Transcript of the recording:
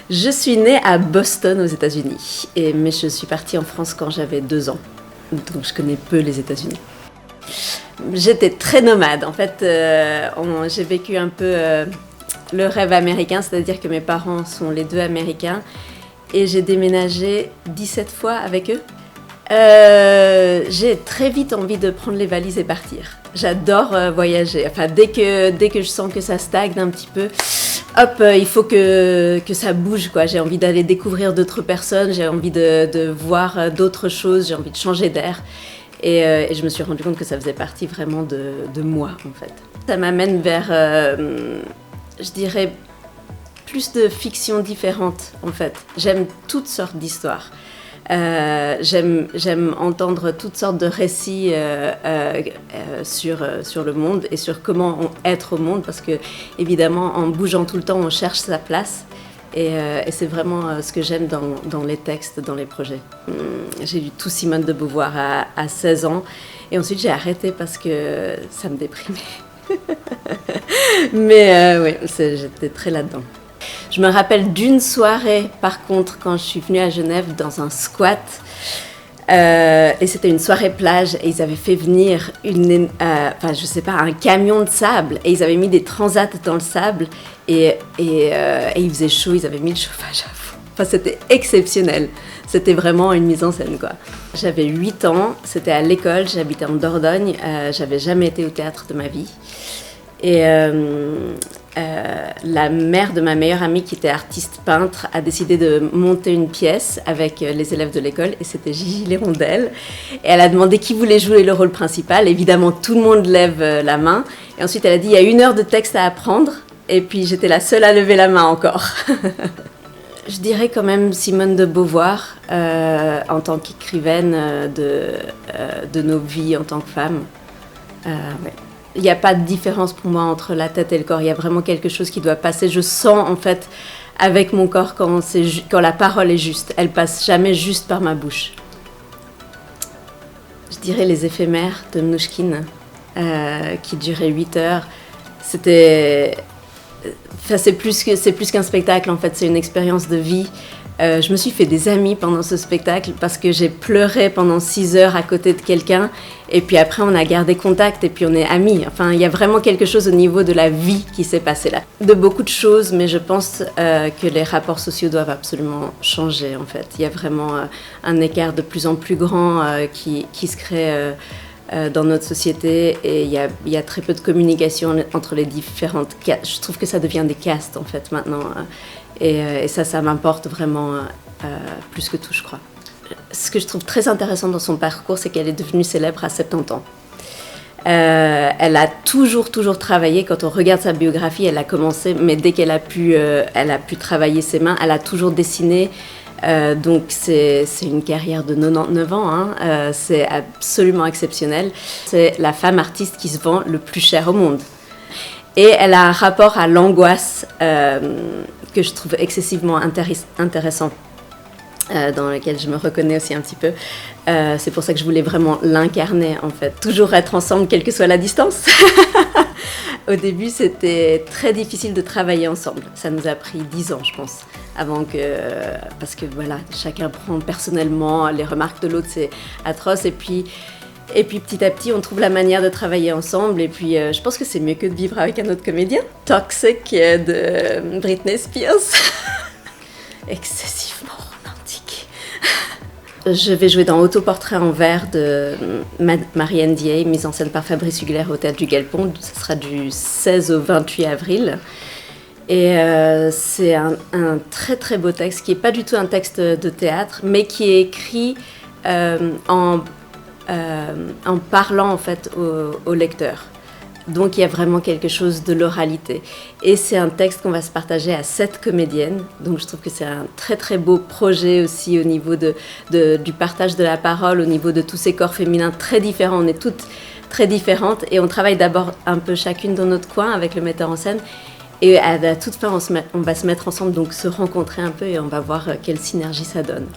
Je suis née à Boston aux États-Unis, mais je suis partie en France quand j'avais 2 ans, donc je connais peu les États-Unis. J'étais très nomade, en fait, j'ai vécu un peu le rêve américain, c'est-à-dire que mes parents sont les 2 américains et j'ai déménagé 17 fois avec eux. J'ai très vite envie de prendre les valises et partir. J'adore voyager, enfin dès que je sens que ça stagne un petit peu, hop, il faut que ça bouge, quoi. J'ai envie d'aller découvrir d'autres personnes, j'ai envie de voir d'autres choses, j'ai envie de changer d'air. Et je me suis rendu compte que ça faisait partie vraiment de moi, en fait. Ça m'amène vers, je dirais, plus de fictions différentes, en fait. J'aime toutes sortes d'histoires. J'aime entendre toutes sortes de récits sur le monde et sur comment être au monde, parce que, évidemment, en bougeant tout le temps, on cherche sa place. Et c'est vraiment ce que j'aime dans les textes, dans les projets. J'ai lu tout Simone de Beauvoir à 16 ans. Et ensuite, j'ai arrêté parce que ça me déprimait. Mais oui, j'étais très là-dedans. Je me rappelle d'une soirée, par contre, quand je suis venue à Genève dans un squat. Et c'était une soirée plage et ils avaient fait venir un camion de sable et ils avaient mis des transats dans le sable et il faisait chaud, ils avaient mis le chauffage à fond. Enfin, c'était exceptionnel. C'était vraiment une mise en scène, quoi. J'avais 8 ans, c'était à l'école, j'habitais en Dordogne, j'avais jamais été au théâtre de ma vie. Et la mère de ma meilleure amie, qui était artiste peintre, a décidé de monter une pièce avec les élèves de l'école, et c'était Gigi l'Hirondelle. Et elle a demandé qui voulait jouer le rôle principal. Évidemment, tout le monde lève la main. Et ensuite, elle a dit, il y a 1 heure de texte à apprendre. Et puis, j'étais la seule à lever la main encore. Je dirais quand même Simone de Beauvoir, en tant qu'écrivaine de nos vies en tant que femmes. Ouais. Il n'y a pas de différence pour moi entre la tête et le corps. Il y a vraiment quelque chose qui doit passer. Je sens en fait avec mon corps quand la parole est juste. Elle passe jamais juste par ma bouche. Je dirais Les Éphémères de Mnouchkine, qui durait 8 heures. C'est plus qu'un spectacle en fait. C'est une expérience de vie. Je me suis fait des amis pendant ce spectacle parce que j'ai pleuré pendant 6 heures à côté de quelqu'un et puis après on a gardé contact et puis on est amis. Enfin, il y a vraiment quelque chose au niveau de la vie qui s'est passé là. De beaucoup de choses, mais je pense que les rapports sociaux doivent absolument changer en fait. Il y a vraiment un écart de plus en plus grand qui se crée dans notre société et il y a très peu de communication entre les différentes castes. Je trouve que ça devient des castes en fait maintenant. Et ça m'importe vraiment plus que tout, je crois. Ce que je trouve très intéressant dans son parcours, c'est qu'elle est devenue célèbre à 70 ans. Elle a toujours travaillé. Quand on regarde sa biographie, elle a commencé, mais dès qu'elle a pu travailler ses mains, elle a toujours dessiné. Donc c'est une carrière de 99 ans, hein. C'est absolument exceptionnel. C'est la femme artiste qui se vend le plus cher au monde. Et elle a un rapport à l'angoisse que je trouve excessivement intéressant, dans lequel je me reconnais aussi un petit peu. C'est pour ça que je voulais vraiment l'incarner, en fait. Toujours être ensemble, quelle que soit la distance. Au début, c'était très difficile de travailler ensemble. Ça nous a pris 10 ans, je pense, parce que voilà, chacun prend personnellement les remarques de l'autre, c'est atroce. Et puis petit à petit, on trouve la manière de travailler ensemble. Et puis, je pense que c'est mieux que de vivre avec un autre comédien. Toxic de Britney Spears. Excessivement romantique. Je vais jouer dans Autoportrait en verre de Marianne Dieye, mise en scène par Fabrice Hugler au Théâtre du Galpon. Ce sera du 16 au 28 avril. Et c'est un très très beau texte qui n'est pas du tout un texte de théâtre, mais qui est écrit en parlant en fait au lecteur. Donc il y a vraiment quelque chose de l'oralité. Et c'est un texte qu'on va se partager à 7 comédiennes. Donc je trouve que c'est un très très beau projet aussi au niveau du partage de la parole, au niveau de tous ces corps féminins très différents. On est toutes très différentes et on travaille d'abord un peu chacune dans notre coin avec le metteur en scène. Et à la toute fin, on va se mettre ensemble, donc se rencontrer un peu et on va voir quelle synergie ça donne.